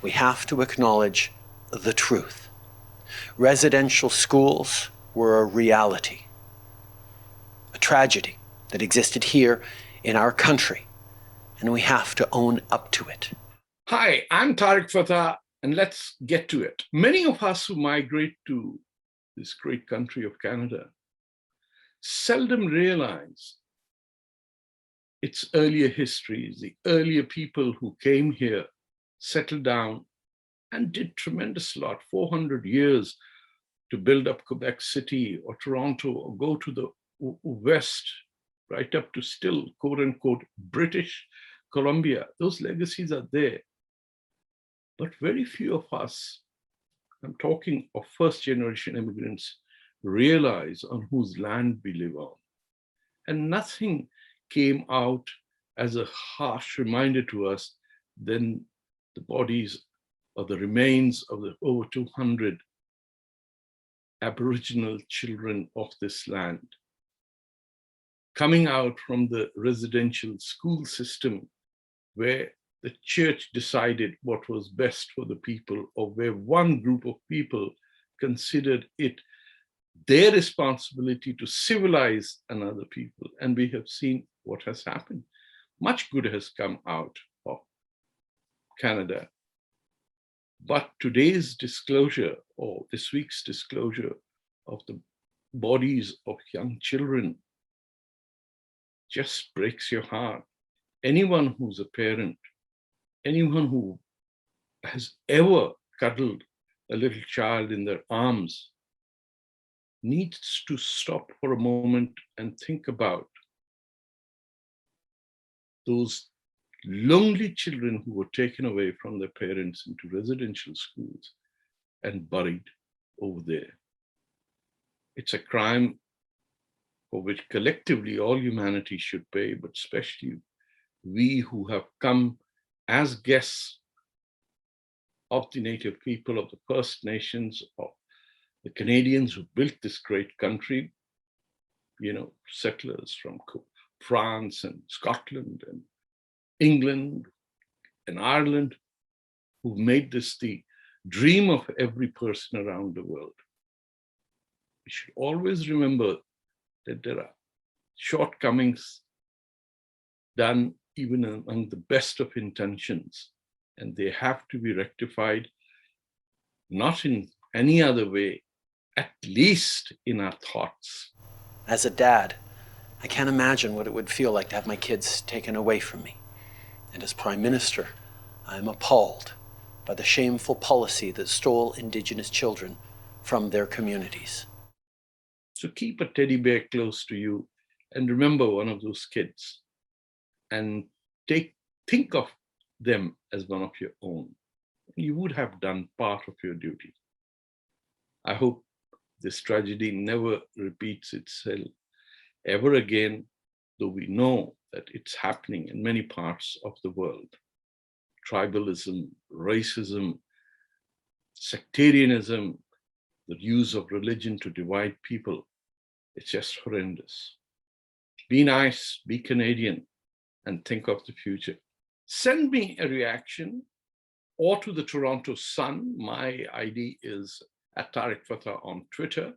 we have to acknowledge the truth. Residential schools were a reality, a tragedy that existed here in our country, and we have to own up to it. Hi, I'm TAREK Fatah, and let's get to it. Many of us who migrate to this great country of Canada seldom realize its earlier histories, the earlier people who came here, settled down, and did tremendous lot, 400 years to build up Quebec City or Toronto, or go to the West, right up to still, quote unquote, British Columbia. Those legacies are there. But very few of us, I'm talking of first generation immigrants, realize on whose land we live on. And nothing came out as a harsh reminder to us than the bodies or the remains of the over 200 Aboriginal children of this land, coming out from the residential school system where the church decided what was best for the people, or where one group of people considered it their responsibility to civilize another people. And we have seen what has happened. Much good has come out of Canada. But today's disclosure, or this week's disclosure of the bodies of young children, just breaks your heart. Anyone who's a parent, anyone who has ever cuddled a little child in their arms needs to stop for a moment and think about those lonely children who were taken away from their parents into residential schools and buried over there. It's a crime for which collectively all humanity should pay, but especially we who have come as guests of the Native people, of the First Nations, of the Canadians who built this great country, you know, settlers from France and Scotland and England and Ireland, who made this the dream of every person around the world. We should always remember that there are shortcomings done even among the best of intentions, and they have to be rectified, not in any other way, at least in our thoughts. As a dad, I can't imagine what it would feel like to have my kids taken away from me. And as Prime Minister, I'm appalled by the shameful policy that stole Indigenous children from their communities. So keep a teddy bear close to you and remember one of those kids, and think of them as one of your own. You would have done part of your duty. I hope this tragedy never repeats itself ever again, though we know that it's happening in many parts of the world. Tribalism, racism, sectarianism, the use of religion to divide people, it's just horrendous. Be nice, be Canadian, and think of the future. Send me a reaction, or to the Toronto Sun. My ID is @TarekFatah on Twitter.